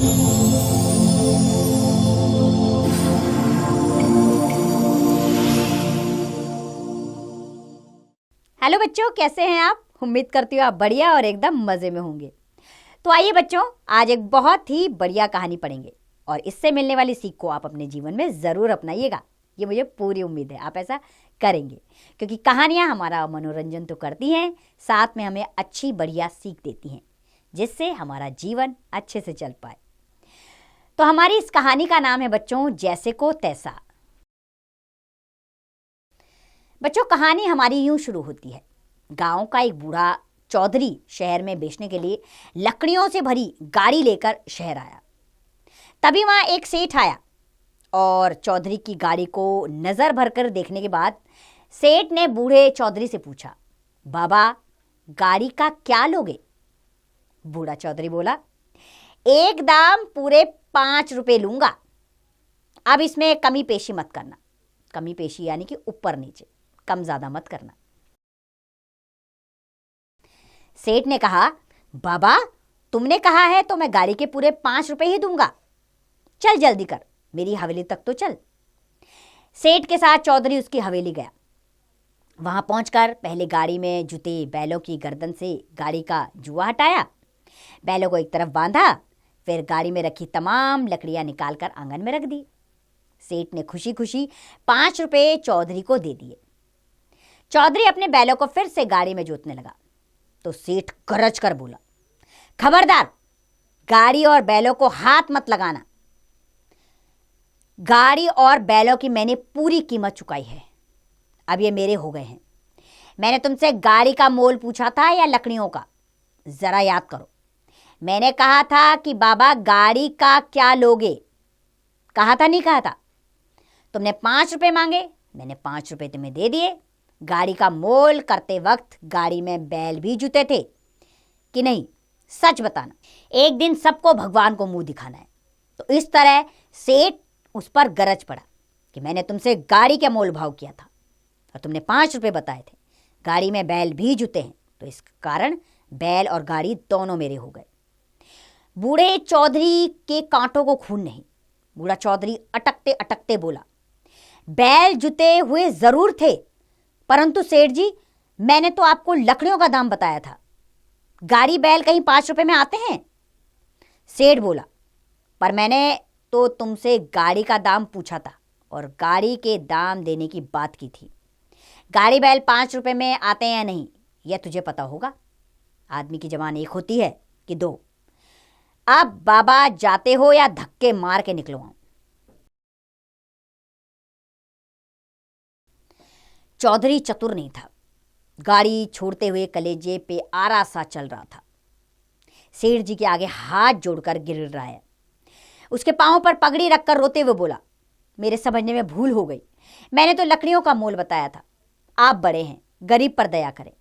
Hello बच्चों, कैसे हैं आप? उम्मीद करती हूँ आप बढ़िया और एकदम मज़े में होंगे। तो आइए बच्चों, आज एक बहुत ही बढ़िया कहानी पढ़ेंगे और इससे मिलने वाली सीख को आप अपने जीवन में ज़रूर अपनाइएगा। ये मुझे पूरी उम्मीद है आप ऐसा करेंगे, क्योंकि कहानियाँ हमारा मनोरंजन तो करती हैं, साथ में हमें अच्छी बढ़िया सीख देती हैं, जिससे हमारा जीवन अच्छे से चल पाए। तो हमारी इस कहानी का नाम है बच्चों, जैसे को तैसा। बच्चों, कहानी हमारी यूं शुरू होती है। गांव का एक बूढ़ा चौधरी शहर में बेचने के लिए लकड़ियों से भरी गाड़ी लेकर शहर आया। तभी वहां एक सेठ आया और चौधरी की गाड़ी को नजर भरकर देखने के बाद सेठ ने बूढ़े चौधरी से पूछा, बाबा गाड़ी का क्या लोगे? बूढ़ा चौधरी बोला, एक दाम पूरे 5 रुपए लूंगा। अब इसमें कमी पेशी मत करना। कमी पेशी यानी कि ऊपर नीचे, कम ज्यादा मत करना। सेठ ने कहा, बाबा तुमने कहा है तो मैं गाड़ी के पूरे 5 रुपए ही दूंगा। चल जल्दी कर, मेरी हवेली तक तो चल। सेठ के साथ चौधरी उसकी हवेली गया। वहां पहुंचकर पहले गाड़ी में जुते बैलों की गर्दन से गाड़ी का जुआ हटाया, बैलों को एक तरफ बांधा, फिर गाड़ी में रखी तमाम लकड़ियां निकालकर आंगन में रख दी। सेठ ने खुशी खुशी 5 रुपए चौधरी को दे दिए। चौधरी अपने बैलों को फिर से गाड़ी में जोतने लगा तो सेठ गरज कर बोला, खबरदार, गाड़ी और बैलों को हाथ मत लगाना। गाड़ी और बैलों की मैंने पूरी कीमत चुकाई है, अब ये मेरे हो गए हैं। मैंने तुमसे गाड़ी का मोल पूछा था या लकड़ियों का? जरा याद करो। मैंने कहा था कि बाबा गाड़ी का क्या लोगे? कहा था नहीं कहा था? तुमने 5 रुपए मांगे, मैंने 5 रुपए तुम्हें दे दिए। गाड़ी का मोल करते वक्त गाड़ी में बैल भी जुते थे कि नहीं? सच बताना। एक दिन सबको भगवान को मुंह दिखाना है। तो इस तरह सेठ उस पर गरज पड़ा कि मैंने तुमसे गाड़ी के मोल भाव किया था और तुमने 5 रुपए बताए थे। गाड़ी में बैल भी जुते हैं, तो इस कारण बैल और गाड़ी दोनों मेरे हो गए। बूढ़े चौधरी के कांटों को खून नहीं। बूढ़ा चौधरी अटकते अटकते बोला, बैल जुते हुए जरूर थे, परंतु सेठ जी मैंने तो आपको लकड़ियों का दाम बताया था। गाड़ी बैल कहीं 5 रुपए में आते हैं? सेठ बोला, पर मैंने तो तुमसे गाड़ी का दाम पूछा था और गाड़ी के दाम देने की बात की थी। गाड़ी बैल 5 रुपए में आते हैं या नहीं, यह तुझे पता होगा। आदमी की जबान एक होती है कि दो। अब बाबा जाते हो या धक्के मार के निकलवाऊं? चौधरी चतुर नहीं था। गाड़ी छोड़ते हुए कलेजे पे आरा सा चल रहा था। सेठ जी के आगे हाथ जोड़कर गिर रहा है। उसके पांव पर पगड़ी रखकर रोते हुए बोला, मेरे समझने में भूल हो गई। मैंने तो लकड़ियों का मोल बताया था। आप बड़े हैं, गरीब पर दया करें।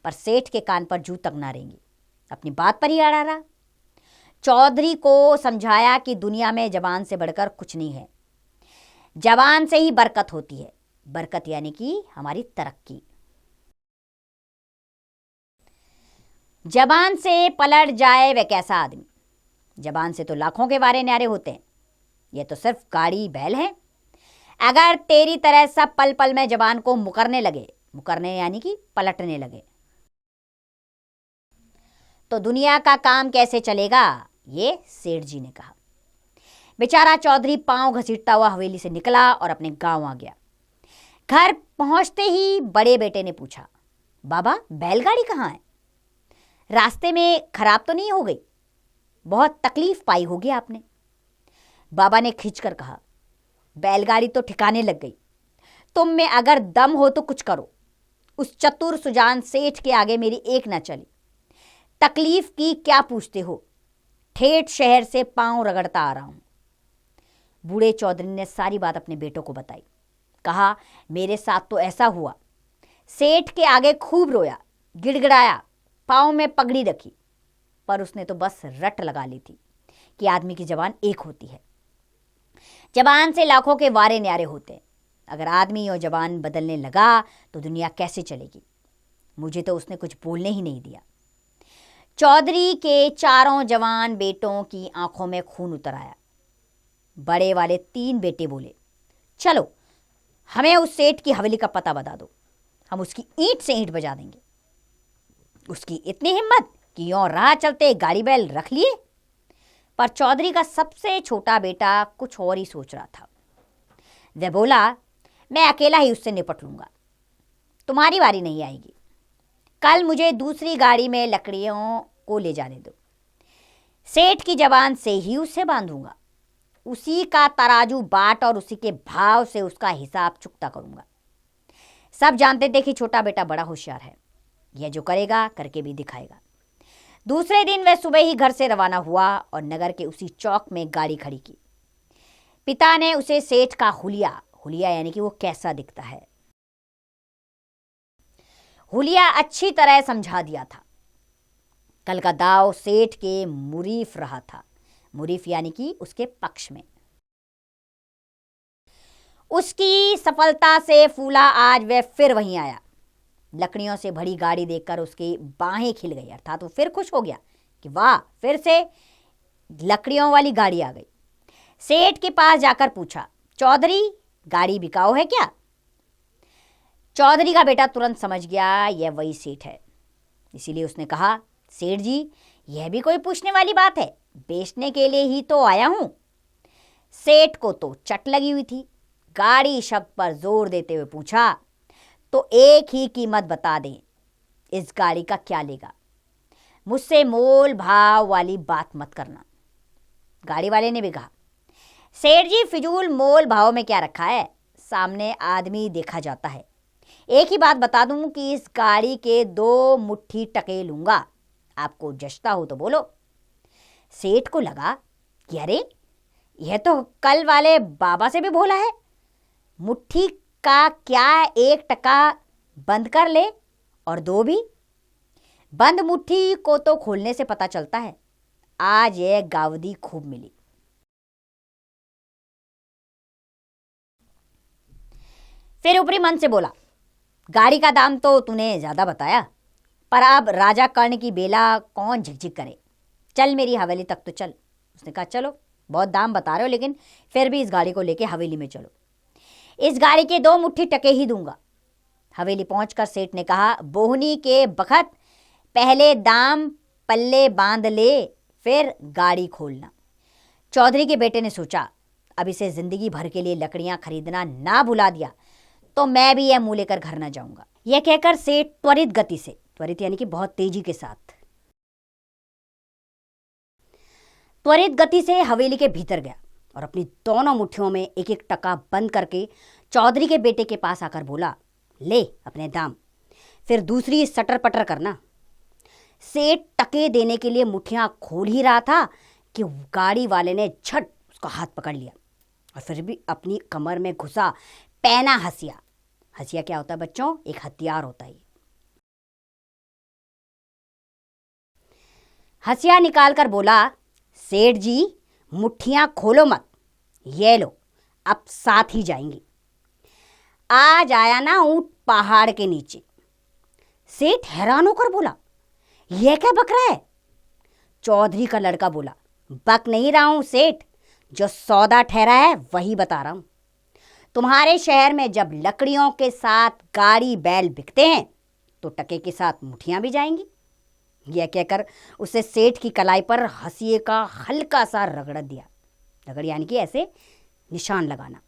पर सेठ के कान पर जू तक ना रहेंगी, अपनी बात पर ही अड़ा रहा। चौधरी को समझाया कि दुनिया में जबान से बढ़कर कुछ नहीं है। जबान से ही बरकत होती है। बरकत यानी कि हमारी तरक्की। जबान से पलट जाए वह कैसा आदमी? जबान से तो लाखों के वारे न्यारे होते हैं, यह तो सिर्फ गाड़ी बैल है। अगर तेरी तरह सब पल पल में जबान को मुकरने लगे, मुकरने यानी कि पलटने लगे, तो दुनिया का काम कैसे चलेगा? ये सेठ जी ने कहा। बेचारा चौधरी पांव घसीटता हुआ हवेली से निकला और अपने गांव आ गया। घर पहुंचते ही बड़े बेटे ने पूछा, बाबा बैलगाड़ी कहाँ है? रास्ते में खराब तो नहीं हो गई? बहुत तकलीफ पाई होगी आपने। बाबा ने खींचकर कहा, बैलगाड़ी तो ठिकाने लग गई। तुम में अगर दम हो तो कुछ करो। उस चतुर सुजान सेठ के आगे मेरी एक ना चली। तकलीफ की क्या पूछते हो? ठेठ शहर से पांव रगड़ता आ रहा हूं। बूढ़े चौधरी ने सारी बात अपने बेटों को बताई। कहा, मेरे साथ तो ऐसा हुआ। सेठ के आगे खूब रोया, गिड़गिड़ाया, पाँव में पगड़ी रखी, पर उसने तो बस रट लगा ली थी कि आदमी की जबान एक होती है। जबान से लाखों के वारे न्यारे होते हैं। अगर आदमी और जबान बदलने लगा तो दुनिया कैसे चलेगी? मुझे तो उसने कुछ बोलने ही नहीं दिया। चौधरी के चारों जवान बेटों की आंखों में खून उतर आया। बड़े वाले 3 बेटे बोले, चलो हमें उस सेठ की हवेली का पता बता दो, हम उसकी ईंट से ईंट बजा देंगे। उसकी इतनी हिम्मत कि यूं राह चलते गाड़ी बैल रख लिए। पर चौधरी का सबसे छोटा बेटा कुछ और ही सोच रहा था। वह बोला, मैं अकेला ही उससे निपट लूंगा, तुम्हारी बारी नहीं आएगी। कल मुझे दूसरी गाड़ी में लकड़ियों को ले जाने दो, सेठ की जबान से ही उसे बांधूंगा, उसी का तराजू बाट और उसी के भाव से उसका हिसाब चुकता करूंगा। सब जानते थे कि छोटा बेटा बड़ा होशियार है, यह जो करेगा करके भी दिखाएगा। दूसरे दिन वह सुबह ही घर से रवाना हुआ और नगर के उसी चौक में गाड़ी खड़ी की। पिता ने उसे सेठ का हुलिया यानी कि वो कैसा दिखता है, हुलिया अच्छी तरह समझा दिया था। कल का दाव सेठ के मुरीफ रहा था, मुरीफ यानी कि उसके पक्ष में। उसकी सफलता से फूला आज वह फिर वहीं आया। लकड़ियों से भरी गाड़ी देखकर उसकी बाहें खिल गई, अर्थात वो फिर खुश हो गया कि वाह, फिर से लकड़ियों वाली गाड़ी आ गई। सेठ के पास जाकर पूछा, चौधरी गाड़ी बिकाऊ है क्या? चौधरी का बेटा तुरंत समझ गया यह वही सेठ है, इसीलिए उसने कहा, सेठ जी यह भी कोई पूछने वाली बात है, बेचने के लिए ही तो आया हूं। सेठ को तो चट लगी हुई थी। गाड़ी शब्द पर जोर देते हुए पूछा, तो एक ही कीमत बता दें, इस गाड़ी का क्या लेगा? मुझसे मोल भाव वाली बात मत करना। गाड़ी वाले ने भी कहा, सेठ जी फिजूल मोल भाव में क्या रखा है, सामने आदमी देखा जाता है। एक ही बात बता दूं कि इस गाड़ी के 2 मुट्ठी टके लूंगा, आपको जचता हो तो बोलो। सेठ को लगा कि अरे यह तो कल वाले बाबा से भी बोला है, मुट्ठी का क्या 1 टका बंद कर ले और 2 भी। बंद मुट्ठी को तो खोलने से पता चलता है। आज यह गावदी खूब मिली। फिर ऊपरी मन से बोला, गाड़ी का दाम तो तूने ज्यादा बताया, पर अब राजा कर्ण की बेला कौन झिकझिक करे, चल मेरी हवेली तक तो चल। उसने कहा, चलो बहुत दाम बता रहे हो, लेकिन फिर भी इस गाड़ी को लेके हवेली में चलो। इस गाड़ी के 2 मुट्ठी टके ही दूंगा। हवेली पहुंचकर सेठ ने कहा, बोहनी के बखत पहले दाम पल्ले बांध ले, फिर गाड़ी खोलना। चौधरी के बेटे ने सोचा, अब इसे जिंदगी भर के लिए लकड़ियां खरीदना ना भुला दिया तो मैं भी यह मुंह लेकर घर न जाऊंगा। यह कहकर सेठ त्वरित गति से, त्वरित यानी कि बहुत तेजी के साथ, त्वरित गति से हवेली के भीतर गया और अपनी दोनों मुट्ठियों में 1-1 टका बंद करके चौधरी के बेटे के पास आकर बोला, ले अपने दाम, फिर दूसरी सटर पटर करना। सेठ टके देने के लिए मुट्ठियां खोल ही रहा था कि गाड़ी वाले ने झट उसका हाथ पकड़ लिया और फिर भी अपनी कमर में घुसा पैना हसिया। हसिया क्या होता है बच्चों? एक हथियार होता है। हसिया निकालकर बोला, सेठ जी मुट्ठियां खोलो मत, ये लो अब साथ ही जाएंगी। आज आया ना ऊंट पहाड़ के नीचे। सेठ हैरान होकर बोला, यह क्या बक रहा है? चौधरी का लड़का बोला, बक नहीं रहा हूं सेठ, जो सौदा ठहरा है वही बता रहा हूं। तुम्हारे शहर में जब लकड़ियों के साथ गाड़ी बैल बिकते हैं तो टके के साथ मुठियां भी जाएंगी। यह कहकर उसे सेठ की कलाई पर हंसिए का हल्का सा रगड़ दिया। रगड़ यानी कि ऐसे निशान लगाना।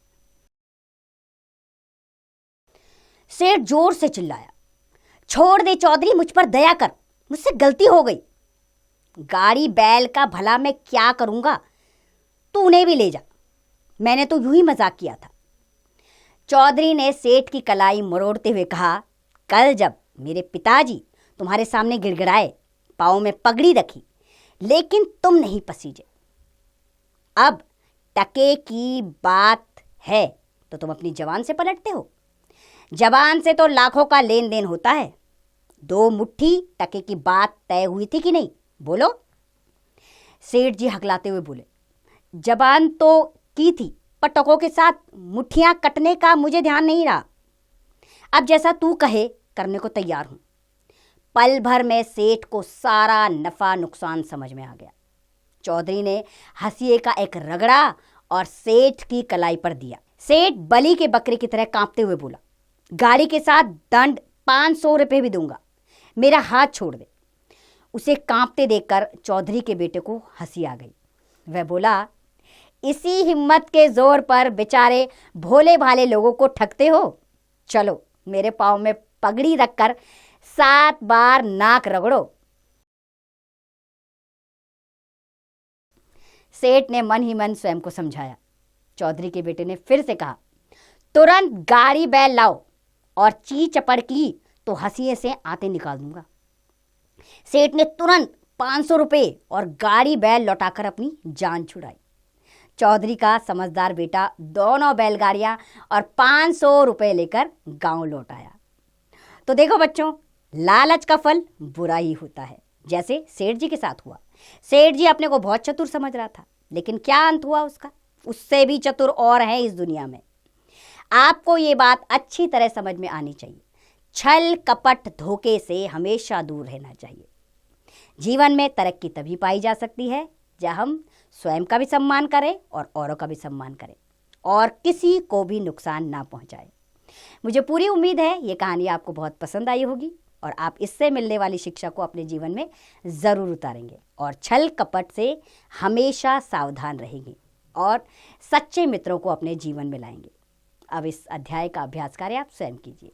सेठ जोर से चिल्लाया, छोड़ दे चौधरी, मुझ पर दया कर, मुझसे गलती हो गई। गाड़ी बैल का भला मैं क्या करूंगा, तू उन्हें भी ले जा, मैंने तो यूं ही मजाक किया था। चौधरी ने सेठ की कलाई मरोड़ते हुए कहा, कल जब मेरे पिताजी तुम्हारे सामने गिड़गिड़ाए, पाँव में पगड़ी रखी, लेकिन तुम नहीं पसीजे। अब टके की बात है तो तुम अपनी जबान से पलटते हो। जबान से तो लाखों का लेन देन होता है। 2 मुट्ठी टके की बात तय हुई थी कि नहीं, बोलो। सेठ जी हकलाते हुए बोले, जबान तो की थी, पर टकों के साथ मुट्ठियां कटने का मुझे ध्यान नहीं रहा। अब जैसा तू कहे करने को तैयार हूं, पल भर में सेठ को सारा नफा नुकसान समझ में आ गया। चौधरी ने हंसिए का एक रगड़ा और सेठ की कलाई पर दिया। सेठ बलि के बकरे की तरह कांपते हुए बोला, गाड़ी के साथ दंड 500 रुपये भी दूंगा, मेरा हाथ छोड़ दे। उसे कांपते देखकर चौधरी के बेटे को हंसी आ गई। वह बोला, इसी हिम्मत के जोर पर बेचारे भोले भाले लोगों को ठगते हो। चलो मेरे पाँव में पगड़ी रखकर 7 बार नाक रगड़ो। सेठ ने मन ही मन स्वयं को समझाया। चौधरी के बेटे ने फिर से कहा, तुरंत गाड़ी बैल लाओ और ची चपड़ की तो हंसिए से आते निकाल दूंगा। सेठ ने तुरंत 500 रुपये और गाड़ी बैल लौटाकर अपनी जान छुड़ाई। चौधरी का समझदार बेटा दोनों बैलगाड़ियां और 500 रुपये लेकर गांव लौट आया। तो देखो बच्चों, लालच का फल बुरा ही होता है, जैसे सेठ जी के साथ हुआ। सेठ जी अपने को बहुत चतुर समझ रहा था, लेकिन क्या अंत हुआ उसका? उससे भी चतुर और है इस दुनिया में। आपको ये बात अच्छी तरह समझ में आनी चाहिए। छल कपट धोखे से हमेशा दूर रहना चाहिए। जीवन में तरक्की तभी पाई जा सकती है जब हम स्वयं का भी सम्मान करें और औरों का भी सम्मान करें और किसी को भी नुकसान ना पहुंचाए। मुझे पूरी उम्मीद है ये कहानी आपको बहुत पसंद आई होगी और आप इससे मिलने वाली शिक्षा को अपने जीवन में ज़रूर उतारेंगे और छल कपट से हमेशा सावधान रहेंगे और सच्चे मित्रों को अपने जीवन में लाएंगे। अब इस अध्याय का अभ्यास कार्य आप स्वयं कीजिए।